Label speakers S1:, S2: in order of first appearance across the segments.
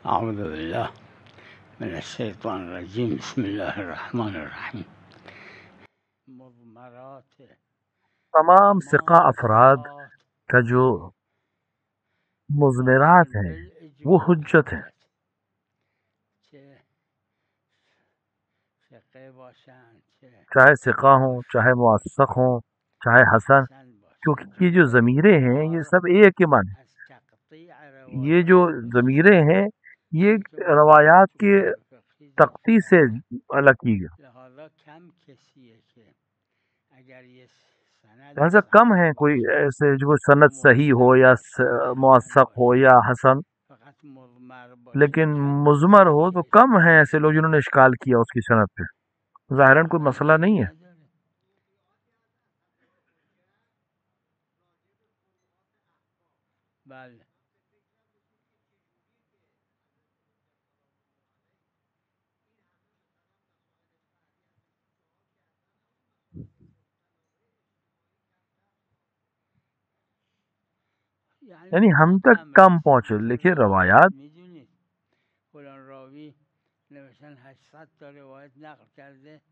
S1: اعوذ باللہ من الشیطان الرجیم بسم اللہ الرحمن الرحیم مضمرات
S2: تمام ثقہ افراد کا جو مضمرات ہیں وہ حجت ہیں، چاہے ثقہ ہوں، چاہے موثق ہوں، چاہے حسن، کیونکہ یہ جو ضمیریں ہیں یہ سب ایک کے معنی ہیں۔ یہ جو ضمیریں ہیں یہ روایات کے تختی سے الگ کی گئی، لہذا کم ہے کوئی ایسے جو سند صحیح ہو یا موثق ہو یا حسن، لیکن مضمر ہو تو کم ہیں ایسے لوگ جنہوں نے اشکال کیا اس کی سند پہ، ظاہراً کوئی مسئلہ نہیں ہے۔ یعنی ہم تک کم پہنچے، لیکن روایات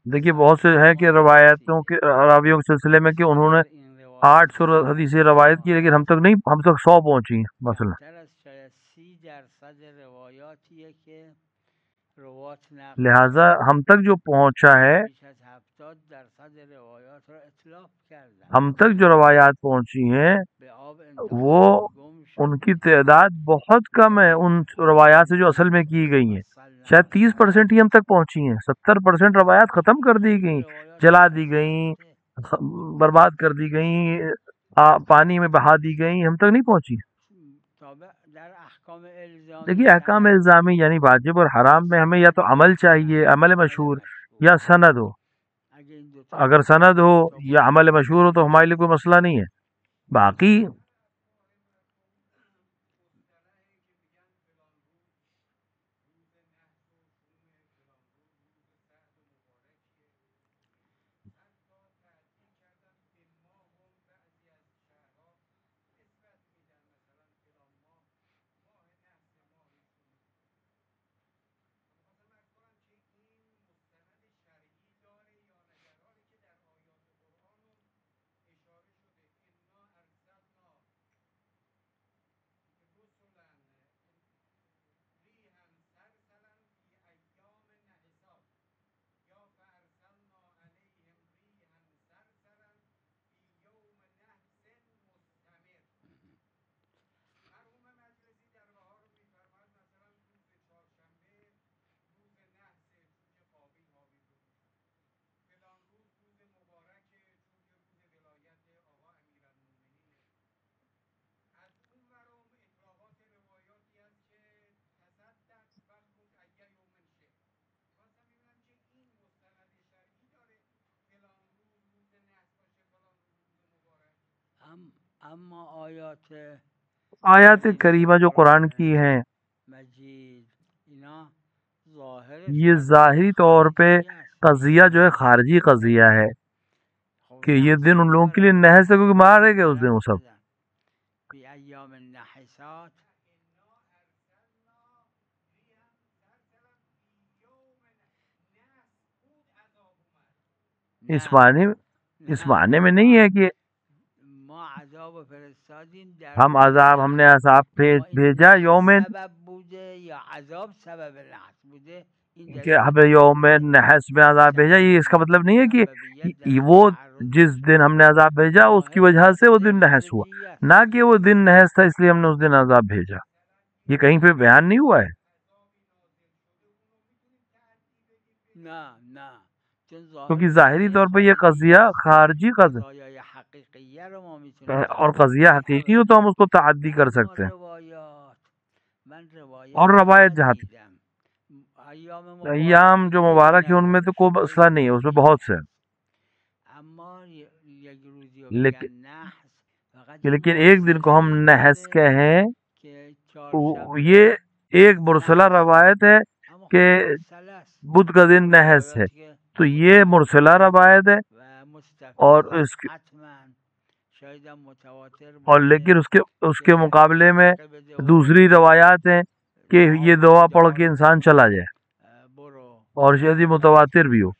S2: دیکھیے بہت سے ہیں کہ روایتوں کے راویوں کے سلسلے میں کہ انہوں نے 800 حدیثیں روایت کی لیکن ہم تک نہیں، ہم تک 100 پہنچی ہیں مثلا۔ لہٰذا ہم تک جو پہنچا ہے، ہم تک جو روایات پہنچی ہیں وہ ان کی تعداد بہت کم ہے ان روایات سے جو اصل میں کی گئی ہیں، شاید 30% ہی ہم تک پہنچی ہیں، 70% روایات ختم کر دی گئیں، جلا دی گئیں، برباد کر دی گئیں، پانی میں بہا دی گئیں، ہم تک نہیں پہنچی۔ دیکھیے احکام الزامی یعنی واجب اور حرام میں ہمیں یا تو عمل چاہیے، عمل مشہور، یا سند ہو۔ اگر سند ہو یا عمل مشہور ہو تو ہمارے لیے کوئی مسئلہ نہیں ہے۔ باقی آیات کریمہ جو قرآن کی ہیں یہ ظاہری طور پہ قضیہ جو ہے خارجی قضیہ ہے کہ یہ دن ان لوگوں کے لیے نحس ہے کیونکہ مارے گئے اس دن وہ سب۔ اس معنی میں نہیں ہے کہ ہم نے عذاب بھیجا یومن کہ ہمیں یوم نحس میں عذاب بھیجا، یہ اس کا مطلب نہیں ہے کہ وہ جس دن ہم نے عذاب بھیجا اس کی وجہ سے وہ دن نحس ہوا، نہ کہ وہ دن نحس تھا اس لیے ہم نے اس دن عذاب بھیجا، یہ کہیں پہ بیان نہیں ہوا ہے۔ کیونکہ ظاہری طور پہ یہ قضیہ خارجی قضیہ اور قضیہ حقیقی ہو تو ہم اس کو تعدی کر سکتے ہیں۔ اور روایت جہاں تک ایام جو مبارک ہیں ان میں تو کوئی مسئلہ نہیں ہے، اس میں بہت سے، لیکن ایک دن کو ہم نحس کہیں، یہ ایک مرسلہ روایت ہے کہ بدھ کا دن نحس ہے، تو یہ مرسلہ روایت ہے، اور لیکن اس کے مقابلے میں دوسری روایات ہیں کہ یہ دعا پڑھ کے انسان چلا جائے، اور شاید یہ متواتر بھی ہو۔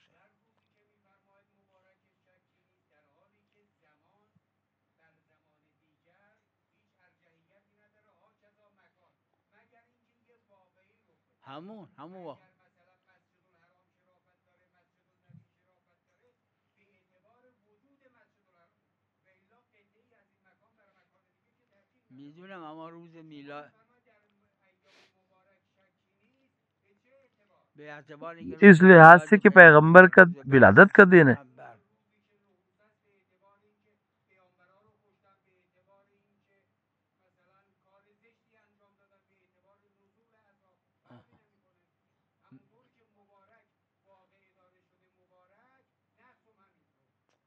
S1: میدونم اما روز میلاد به اعتبار اینکه
S2: اس لحاظ سے کہ پیغمبر کا ولادت کا دن ہے۔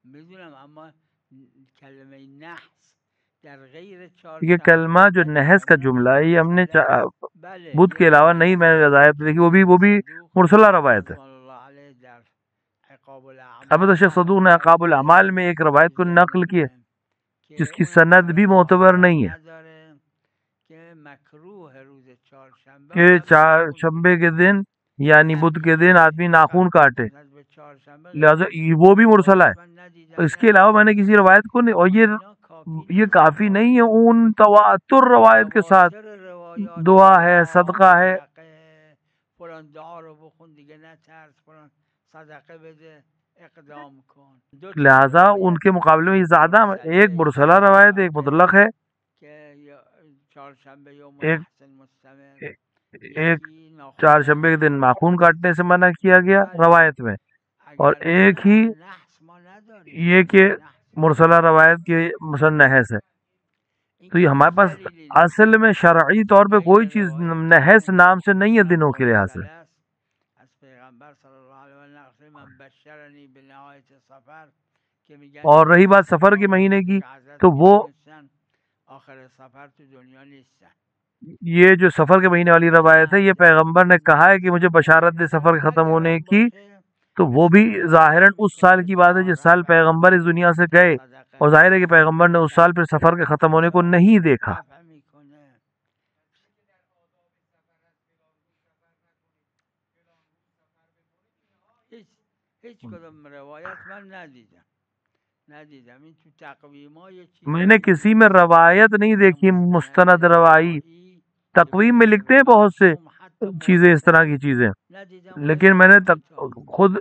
S1: میدونم اما کلمه نحس در غیر
S2: یہ کلمہ جو نحس کا جملہ ہے، یہ ہم نے بدھ کے علاوہ نہیں میں نے روایت دیکھی، وہ بھی مرسلہ روایت ہے۔ البتہ شیخ صدوق نے عقاب الاعمال میں ایک روایت کو نقل کی ہے جس کی سند بھی معتبر نہیں ہے، کہ چار شنبے کے دن یعنی بدھ کے دن آدمی ناخون کاٹے، لہذا وہ بھی مرسلہ ہے۔ اس کے علاوہ میں نے کسی روایت کو نہیں، اور یہ کافی نہیں ہے ان تواتر روایت کے ساتھ دعا ہے، صدقہ ہے۔ لہذا ان کے مقابلے میں زیادہ ایک مرسلہ روایت، ایک مطلق ہے، ایک چار شنبے کے دن ناخون کاٹنے سے منع کیا گیا روایت میں، اور ایک ہی یہ کہ مرسلہ روایت کے نحس ہے۔ تو یہ ہمارے پاس اصل میں شرعی طور پہ کوئی چیز نحس نام سے نہیں ہے دنوں کے لحاظ سے۔ اور رہی بات سفر کے مہینے کی، تو وہ یہ جو سفر کے مہینے والی روایت ہے، یہ پیغمبر نے کہا ہے کہ مجھے بشارت دے سفر کے ختم ہونے کی، تو وہ بھی ظاہراً اس سال کی بات ہے جس سال پیغمبر اس دنیا سے گئے، اور ظاہر ہے کہ پیغمبر نے اس سال پھر سفر کے ختم ہونے کو نہیں دیکھا۔ میں نے کسی میں روایت نہیں دیکھی مستند روائی، تقویم میں لکھتے ہیں بہت سے چیزیں اس طرح کی چیزیں، لیکن میں نے خود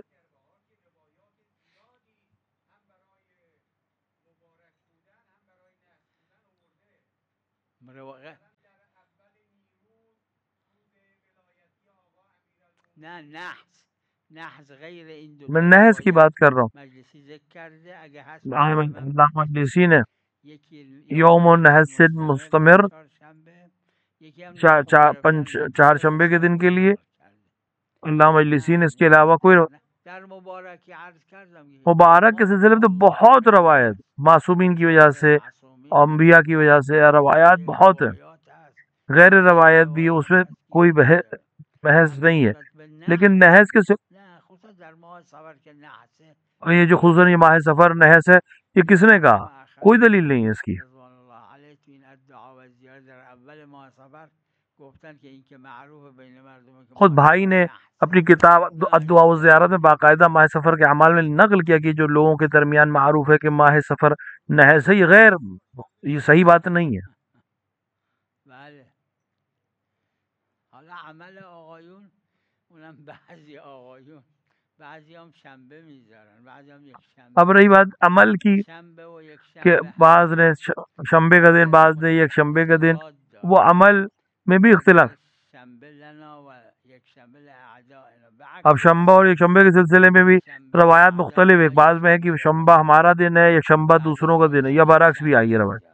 S2: میں نحس کی بات کر رہا ہوں۔ علامہ مجلسی نے یوم النحس مستمر چار شنبے کے دن کے لیے، علامہ مجلسی نے اس کے علاوہ کوئی مبارک کے سلسلے میں تو بہت روایت، معصومین کی وجہ سے، انبیاء کی وجہ سے روایات بہت ہیں، غیر روایت بھی اس میں کوئی بحث نہیں ہے، لیکن نحس کے یہ جو خصوصاً یہ ماہ سفر نحس ہے، یہ کس نے کہا؟ کوئی دلیل نہیں ہے اس کی۔ خود بھائی نے اپنی کتاب الدعاء والزیارت میں باقاعدہ ماہ سفر کے اعمال میں نقل کیا کہ جو لوگوں کے درمیان معروف ہے کہ ماہ سفر نحس ہے، یہ صحیح بات نہیں ہے۔ اب رہی بات عمل کی کہ بعض نے شنبے کا دن، بعض نے یک شنبے کا دن، وہ عمل میں بھی اختلاف۔ اب شنبہ اور یک شنبے کے سلسلے میں بھی روایات مختلف، ایک بعض میں ہے کہ شنبہ ہمارا دن ہے، یک شنبہ دوسروں کا دن ہے، یا برعکس بھی آئی ہے روایت۔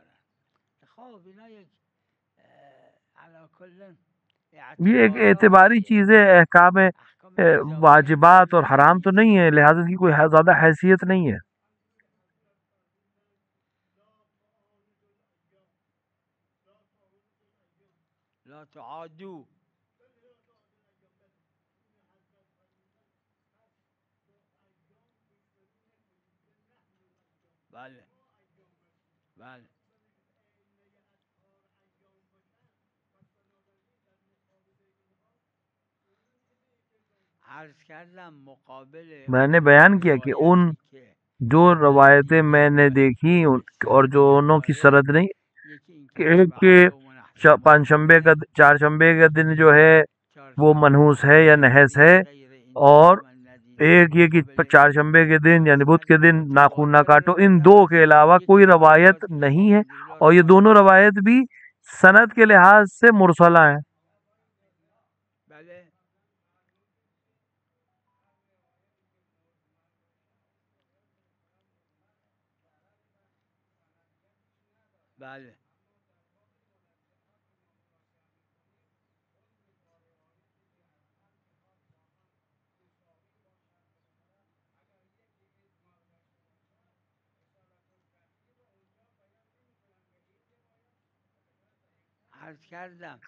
S2: یہ ایک اعتباری چیز ہے، احکام واجبات اور حرام تو نہیں ہے، لہذا اس کی کوئی زیادہ حیثیت نہیں ہے۔ میں نے بیان کیا کہ ان جو روایتیں میں نے دیکھی اور جو انہوں کی سرد نہیں کہ ایک کہ پانچشنبے کا چارشنبے کا دن جو ہے وہ منحوس ہے یا نحس ہے، اور ایک یہ کہ چارشنبے کے دن یعنی بدھ کے دن ناخن نہ کاٹو، ان دو کے علاوہ کوئی روایت نہیں ہے، اور یہ دونوں روایت بھی سند کے لحاظ سے مرسلہ ہیں۔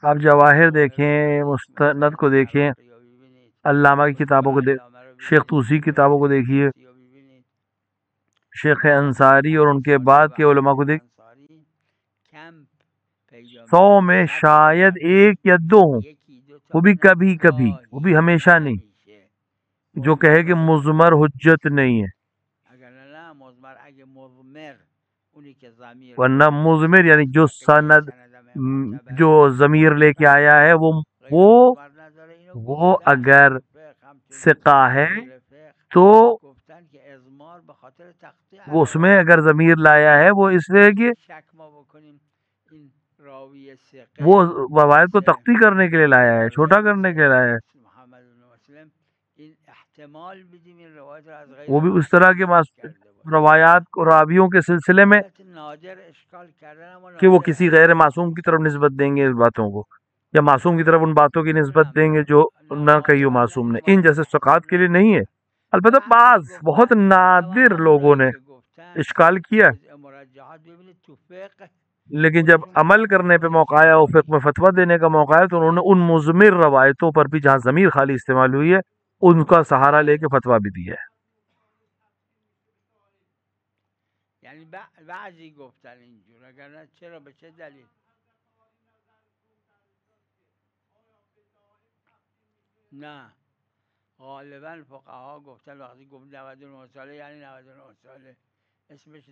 S2: آپ جواہر دیکھیں، مستند کو دیکھیں، علامہ کی کتابوں کو شیخ طوسی کی کتابوں کو دیکھیے، شیخ انصاری اور ان کے بعد کے علماء کو دیکھ، 100 میں شاید ایک یا دو ہوں، وہ بھی کبھی کبھی، وہ بھی ہمیشہ نہیں، جو کہے کہ مضمر حجت نہیں ہے، ورنہ مضمر یعنی جو سند جو ضمیر لے کے آیا ہے وہ اگر ثقہ ہے تو وہ اس میں اگر ضمیر لایا ہے وہ اس لیے کہ وہ روایت کو تختی کرنے کے لیے لایا ہے، چھوٹا کرنے کے لیے لایا ہے، وہ بھی اس طرح کے روایات راویوں کے سلسلے میں کہ وہ کسی غیر معصوم کی طرف نسبت دیں گے اس باتوں کو، یا معصوم کی طرف ان باتوں کی نسبت دیں گے جو نہ کہی ہو معصوم نے، ان جیسے ثقات کے لیے نہیں ہے۔ البتہ بعض بہت نادر لوگوں نے اشکال کیا، لیکن جب عمل کرنے پہ موقع آیا اور فقہ میں فتویٰ دینے کا موقع آیا تو انہوں نے ان مضمر روایتوں پر بھی جہاں ضمیر خالی استعمال ہوئی ہے ان کا سہارا لے کے فتویٰ بھی دیا ہے۔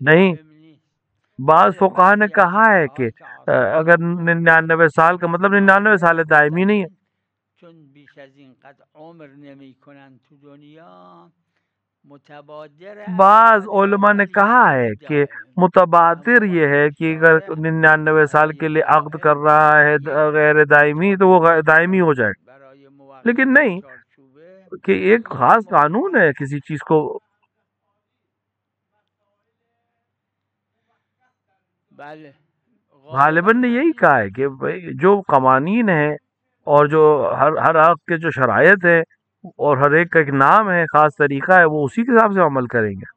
S2: نہیں، بعض فقہا نے کہا ہے کہ اگر 99 سال کا مطلب 99 سال دائمی نہیں ہے، بعض علماء نے کہا ہے کہ متبادر یہ ہے کہ اگر 99 سال کے لیے عقد کر رہا ہے غیر دائمی تو وہ دائمی ہو جائے، لیکن نہیں کہ ایک خاص قانون ہے کسی چیز کو۔ غالباً نے یہی کہا ہے کہ بھئی جو قوانین ہیں اور جو ہر حق کے جو شرائط ہے اور ہر ایک کا ایک نام ہے، خاص طریقہ ہے، وہ اسی کے حساب سے عمل کریں گے۔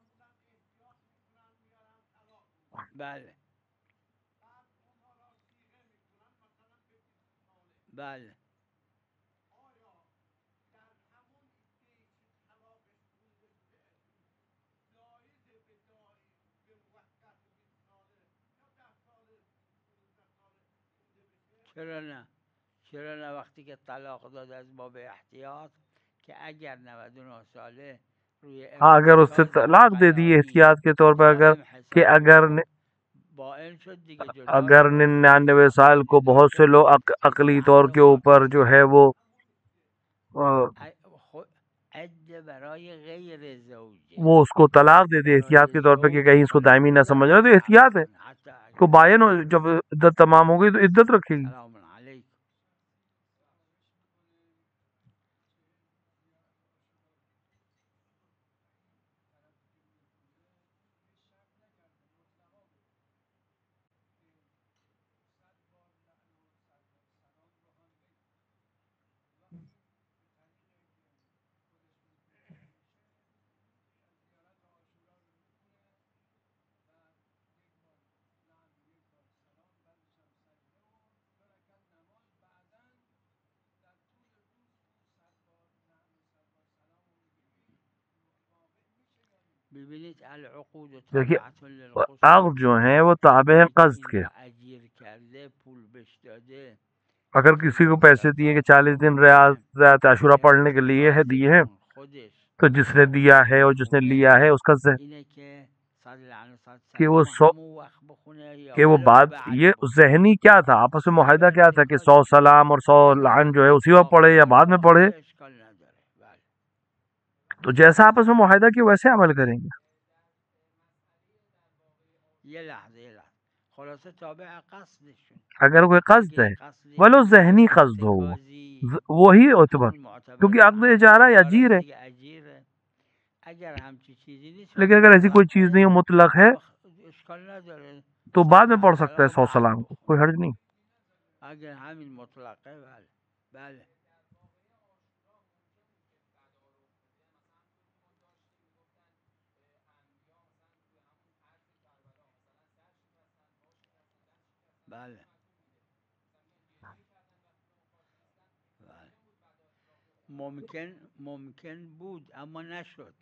S2: ہاں، اگر اس سے طلاق دے دی احتیاط کے طور پر، اگر 99 سال کو بہت سے لوگ عقلی طور کے اوپر جو ہے وہ اس کو طلاق دے دی احتیاط کے طور پہ کہ کہیں اس کو دائمی نہ سمجھ رہا، تو احتیاط ہے کو بائن جب عدت تمام ہو گئی تو عدت رکھے گی۔ دیکھیے عقد جو ہیں وہ تابع ہیں قصد کے، اگر کسی کو پیسے دیے کہ 40 دن ریاض عاشورہ پڑھنے کے لیے ہے دیے ہیں، تو جس نے دیا ہے اور جس نے لیا ہے اس کا کہ وہ کہ وہ بات یہ ذہنی کیا تھا، آپس میں معاہدہ کیا تھا کہ 100 سلام اور 100 لعن جو ہے اسی وقت پڑھے یا بعد میں پڑھے، تو جیسا آپس میں معاہدہ کیا ویسے عمل کریں گے. اگر کوئی قصد ہے ولو ذہنی قصد ہو وہی اعتبار، کیونکہ عقد اجارہ یا اجیر ہے. لیکن اگر ایسی کوئی چیز نہیں مطلق ہے تو بعد میں پڑھ سکتا ہے 100 سلام کو، کوئی حرج نہیں.
S1: ممکن بود اما نشد.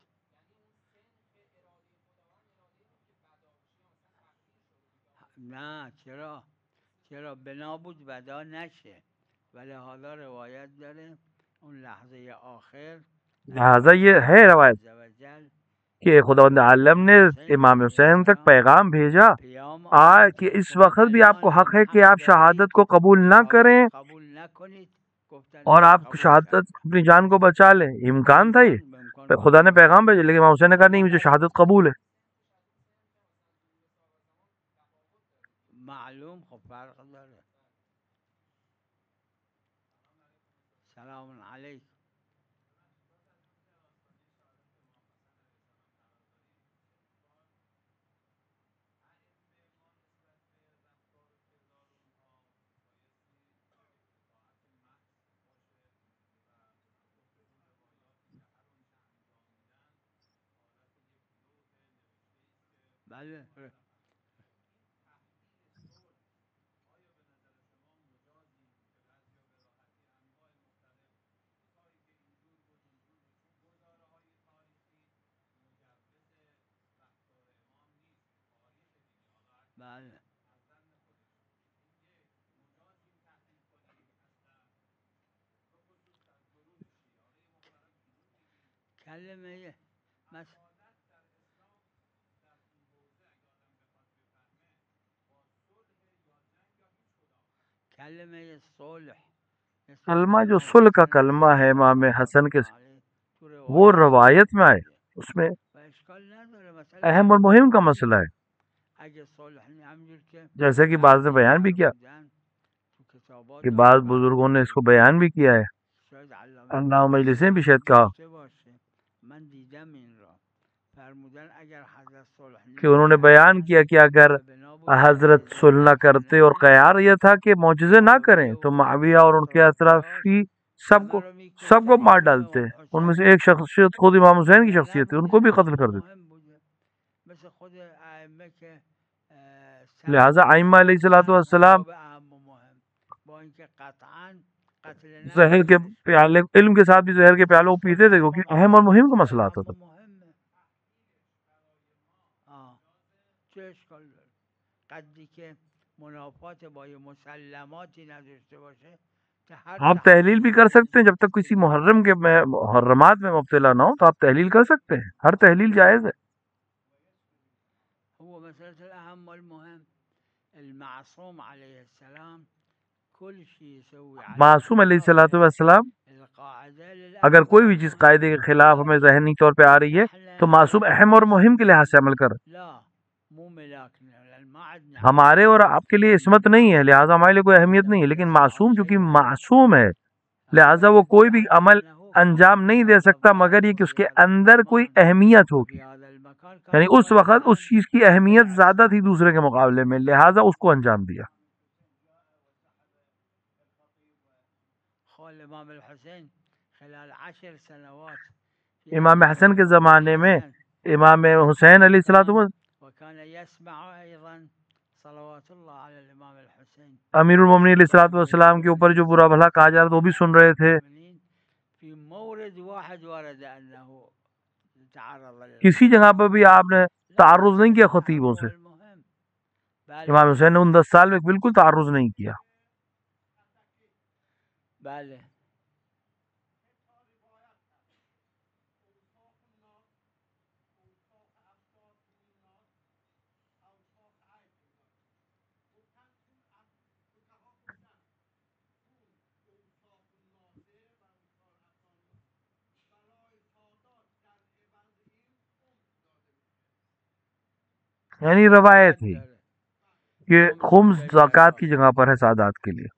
S1: نه چرا بنا بود ودا نشه ولی حالا روایت داره اون لحظه آخر
S2: لہذا یہ ہے روایت کہ خداوند عالم نے امام حسین تک پیغام بھیجا کہ اس وقت بھی آپ کو حق ہے کہ آپ شہادت کو قبول نہ کریں اور آپ شہادت اپنی جان کو بچا لیں. امکان تھا یہ، خدا نے پیغام بھیجا، لیکن امام حسین نے کہا نہیں مجھے شہادت قبول ہے.
S1: معلوم خب فرق داره. سلام علیک. بله بله کلمه کلمه صلح
S2: کلمہ جو صلح کا کلمہ ہے امام حسن کے وہ روایت میں آئے، اس میں اہم اور مہم کا مسئلہ ہے، جیسے کہ بعض نے بیان بھی کیا کہ بعض بزرگوں نے اس کو بیان بھی کیا ہے، اللہ مجلس نے بھی شاید کہا کہ انہوں نے بیان کیا کہ اگر حضرت صلح نہ کرتے اور قیار یہ تھا کہ معجزے نہ کریں تو معاویہ اور ان کے اطرافی سب کو مار ڈالتے. ان میں سے ایک شخصیت خود امام حسین کی شخصیت ہے، ان کو بھی قتل کر دیتے. لہٰذا ائمہ علیہ السلام زہر کے پیالے علم کے ساتھ بھی زہر کے پیالوں کو پیتے تھے کیونکہ اہم اور مہم کا مسئلہ آتا تھا. آپ تحلیل بھی کر سکتے ہیں جب تک کسی محرم کے محرمات میں مبتلا نہ ہو تو آپ تحلیل کر سکتے ہیں، ہر تحلیل جائز ہے. معصوم علیہ السلام اگر کوئی بھی چیز قاعدے کے خلاف ہمیں ذہنی طور پہ آ رہی ہے تو معصوم اہم اور مہم کے لحاظ سے عمل کر، ہمارے اور آپ کے لیے عصمت نہیں ہے لہٰذا ہمارے لیے کوئی اہمیت نہیں ہے، لیکن معصوم چونکہ معصوم ہے لہٰذا وہ کوئی بھی عمل انجام نہیں دے سکتا مگر یہ کہ اس کے اندر کوئی اہمیت ہوگی، یعنی اس وقت اس چیز کی اہمیت زیادہ تھی دوسرے کے مقابلے میں لہٰذا اس کو انجام دیا. امام حسن کے زمانے میں امام حسین علیہ السلام امیر المومنین علیہ السلام کے اوپر جو برا بھلا کہا جا رہا تھا وہ بھی سن رہے تھے. کسی جگہ پر بھی آپ نے تعرض نہیں کیا خطیبوں سے، امام حسین نے ان 10 سال میں بالکل تعرض نہیں کیا.
S1: بله
S2: یعنی روایت ہے
S1: داره
S2: کہ خمس زکوٰۃ کی جگہ پر ہے سادات کے لیے.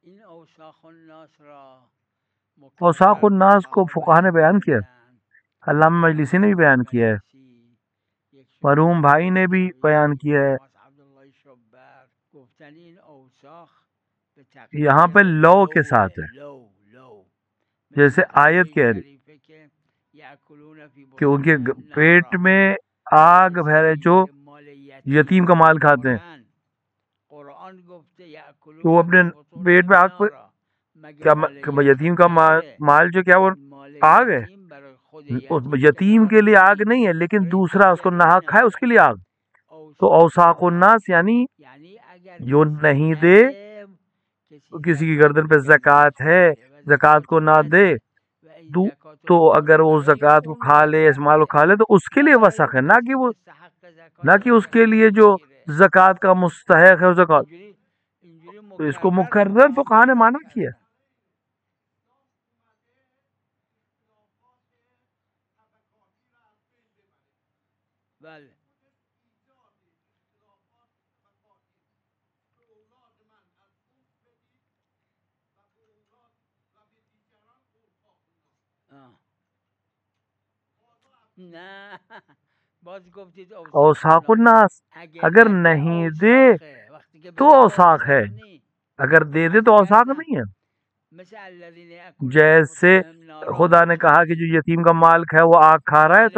S1: این اوساخ الناس را
S2: اوساق الناس کو فقہا نے بیان کیا، علامہ مجلسی نے بھی بیان کیا ہے، مرحوم بھائی نے بھی بیان کیا ہے. یہاں پہ لو کے ساتھ ہے، جیسے آیت کہہ رہی کہ ان کے پیٹ میں آگ بھرے جو یتیم کا مال کھاتے ہیں، تو وہ اپنے پیٹ میں آگ پر کیا یتیم کا مال جو کیا وہ آگ ہے، اس یتیم کے لیے آگ نہیں ہے، لیکن دوسرا اس کو ناحق کھائے اس کے لیے آگ. تو اوساق الناس یعنی جو نہیں دے، کسی کی گردن پہ زکوٰۃ ہے، زکوٰۃ کو نہ دے تو اگر وہ زکوٰۃ کو کھا لے، اس مال کو کھا لے، تو اس کے لیے وسخ ہے، نہ کہ اس کے لیے جو زکوٰۃ کا مستحق ہے زکوٰۃ. تو اس کو مکرر فقہا نے مانا کیا. اوساق الناس اگر نہیں دے تو اوساق ہے، اگر دے دے تو اوساق نہیں ہے. جیسے خدا نے کہا کہ جو یتیم کا مال کھائے وہ آگ کھا رہا ہے،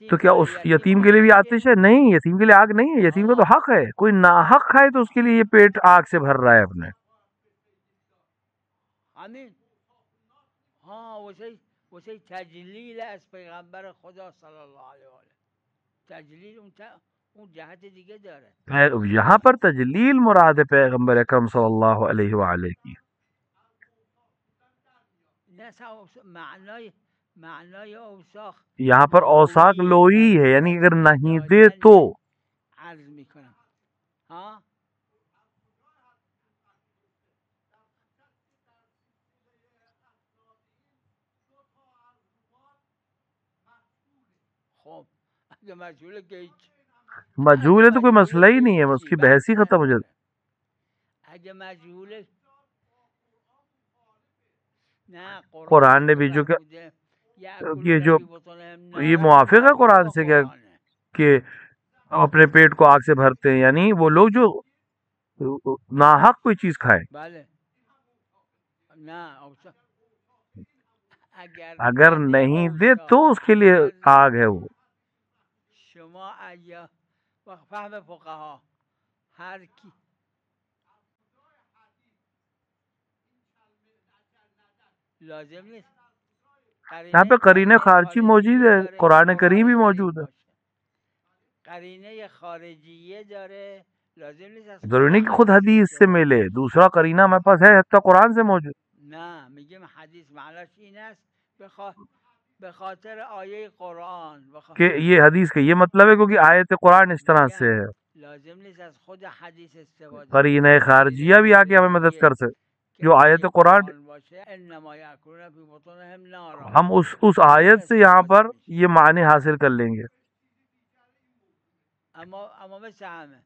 S2: تو کیا اس یتیم کے لیے بھی آتش ہے؟ نہیں، یتیم کے لیے آگ نہیں ہے، یتیم کا تو حق ہے. کوئی ناحق کھائے تو اس کے لیے یہ پیٹ آگ سے بھر رہا ہے اپنے.
S1: ہاں واسه تجلیل از پیغمبر خدا صلی اللہ علیہ وسلم، تجلیل اون جهت دیگه داره.
S2: یہاں پر تجلیل مراد ہے پیغمبر اکرم صلی اللہ علیہ وآلہ کی.
S1: معنای اوساخ
S2: یہاں پر اوساق لوئی ہے، یعنی اگر نہیں دے تو.
S1: عرض میکنم ہاں خب اگه مجهوله که هیچ،
S2: مجهول ہے تو کوئی مسئلہ ہی نہیں ہے، اس کی بحث ہی ختم ہو جاتی.
S1: اگه مجهوله نه
S2: قرآن نے بھی جو کہ یہ موافق ہے قرآن سے کہ اپنے پیٹ کو آگ سے بھرتے ہیں، یعنی وہ لوگ جو ناحق کوئی چیز کھائے. اگر نہیں دے تو اس کے لیے آگ ہے. وہ
S1: شما ایا فهم فقها هر کی لازم نیست
S2: یہاں پہ قرینہ خارجی موجود ہے، قرآن کریم بھی موجود ہے.
S1: قرینه خارجیه داره، لازم نیست
S2: ضروری نہیں کہ خود حدیث سے ملے، دوسرا قرینہ ہمارے پاس ہے حتی قرآن سے موجود.
S1: نه میگم حدیث معناش این است به خاطر آیه قرآن
S2: کہ یہ حدیث کا یہ مطلب ہے کیونکہ آیت قرآن اس طرح سے ہے.
S1: لازم نیست از خود حدیث استفاده
S2: قرینہ خارجیہ بھی آ کے ہمیں مدد کر سکے، جو آیت قرآن ہم اس آیت سے یہاں پر یہ معنی حاصل کر لیں گے.
S1: اما مثل همه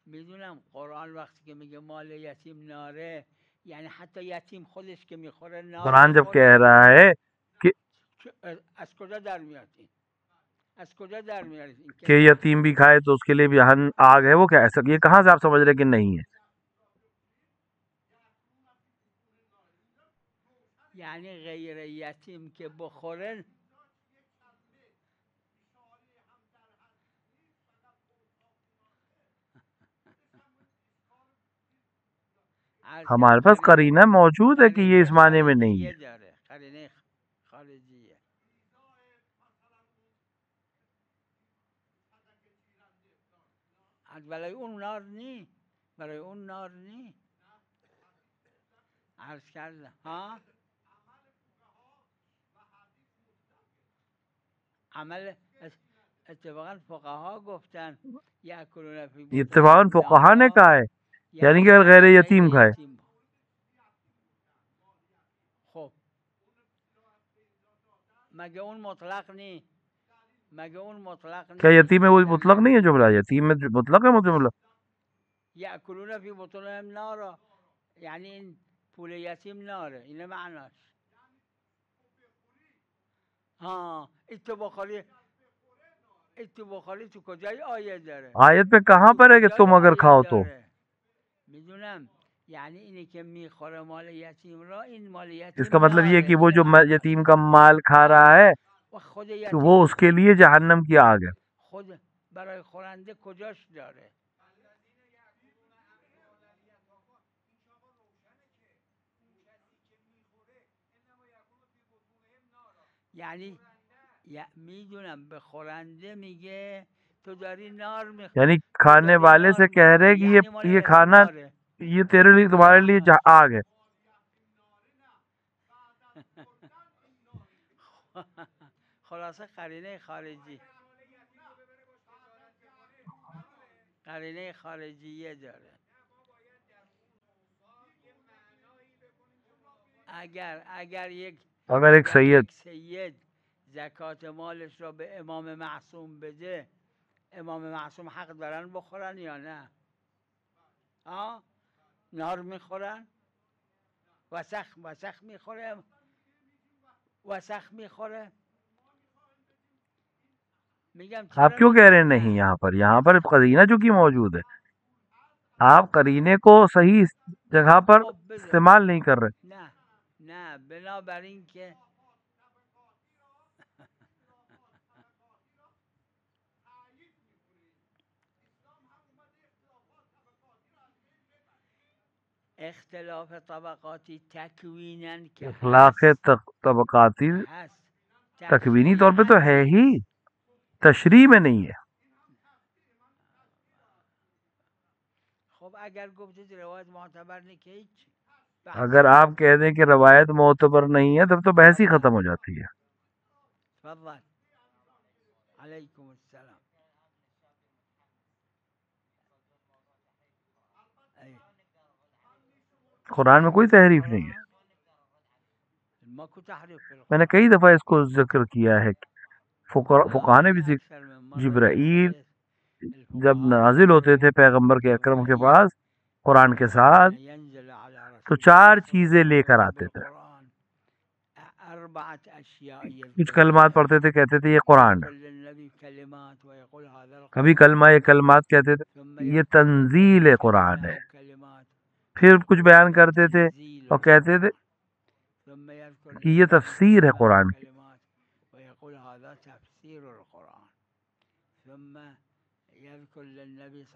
S1: میدونم قرآن وقتی که میگه مال یتیم ناره یعنی حتی یتیم خودش که میخوره نار
S2: قرآن جب کہہ
S1: میخوره
S2: رہا ہے
S1: از کجا در میاد این؟ از کجا در میاد این
S2: کہ یتیم بھی کھائے تو اس کے لیے بھی آگ ہے، وہ کیا ایسا، یہ کہاں سے آپ سمجھ رہے کہ نہیں ہے؟
S1: یعنی غیر یتیم که بخوره
S2: ہمارے پاس قرینہ موجود ہے کہ یہ اس معنی میں نہیں ہے۔
S1: قرینه خارجیه. برای اون نار نی، برای اون نار نی. عرض کردم ها عمل اتفاقا فقها گفتن یأکلون فی بطونهم
S2: اتفاقاً فقہا نے کہا ہے یعنی کہ غیر یتیم کھائے۔
S1: خب مگه اون مطلق نی؟ مگه اون مطلق نی؟
S2: کیا یتیم میں وہ مطلق نہیں ہے جملہ؟ یتیم میں مطلق ہے جملہ؟
S1: یأکلون فی بطونهم نارا، یعنی این پول یتیم ناره، اینه معناش. ها ایتو بخاری تو کجای آیه داره؟
S2: آیت پہ کہاں پر ہے کہ تم اگر کھاؤ تو؟
S1: میدونم، یعنی اینی که میخوره مال یتیم را، این مال یتیم
S2: اس کا مطلب یہ کہ وہ جو یتیم کا مال کھا رہا ہے وہ اس کے لیے جہنم کی آگ ہے۔
S1: خود برای خورنده کجاش داره؟ یعنی میدونم به خورنده میگه تو داری نار میخوری،
S2: یعنی کھانے والے سے کہہ رہے کہ یہ کھانا یہ تیرے لیے تمہارے لیے آگ ہے۔
S1: خلاصه قرینه خارجی، قرینه خارجیه داره. اگر یک سید زکات مالش را به امام معصوم بده، امام معصوم حق دارن بخورن یا نه؟ نار میخورن؟ وسخ میخوره؟ وسخ میخوره؟
S2: آپ کیوں کہہ رہے ہیں نہیں؟ یہاں پر قرینہ چونکہ موجود ہے، آپ قرینے کو صحیح جگہ پر استعمال نہیں کر رہے۔
S1: نه بنابراین که اختلاف طبقاتی تکویناً که
S2: اخلاق طبقاتی تکوینی طور پہ تو ہے ہی، تشریح میں نہیں ہے۔
S1: خب اگر گفتید روایت معتبر نہیں کہ هیچ،
S2: اگر آپ کہہ دیں کہ روایت معتبر نہیں ہے تب تو بحث ہی ختم ہو جاتی ہے۔
S1: تفضل علیکم السلام۔
S2: قرآن میں کوئی تحریف نہیں ہے۔ میں نے کئی دفعہ اس کو ذکر کیا ہے، فقہاء نے بھی جبرائیل جب نازل ہوتے تھے پیغمبر کے اکرم کے پاس قرآن کے ساتھ تو 4 چیزیں لے کر آتے تھے۔ کچھ کلمات پڑھتے تھے، کہتے تھے یہ قرآن ہے، کبھی کلمات کہتے تھے یہ تنزیل قرآن ہے، پھر کچھ بیان کرتے تھے اور کہتے تھے کہ یہ تفسیر ہے قرآن کی،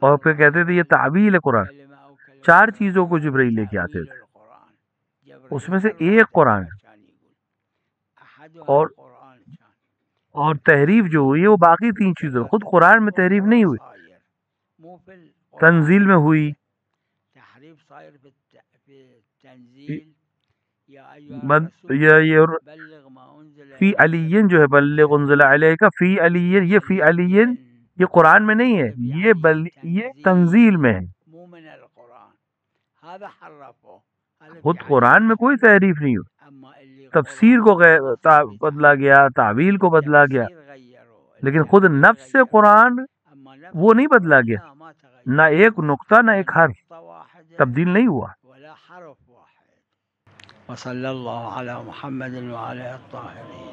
S2: اور پھر کہتے تھے یہ تعویل ہے قرآن۔ 4 چیزوں کو جبرائیل لے کے آتے تھے، اس میں سے ایک قرآن ہے، اور تحریف جو ہوئی ہے وہ باقی 3 چیزوں، خود قرآن میں تحریف نہیں ہوئی، تنزیل میں ہوئی، فی علی جو ہے بلغ انزل علیک فی علی، یہ فی علی یہ قرآن میں نہیں ہے، یہ تنزیل میں ہے، خود قرآن میں کوئی تحریف نہیں ہوئی۔ تفسیر کو بدلا گیا، تعویل کو بدلا گیا، لیکن خود نفس قرآن وہ نہیں بدلا گیا، نہ ایک نقطہ نہ ایک حرف تبدیل نہیں ہوا۔
S1: وصلی اللہ علی محمد وعلی الطاہرین.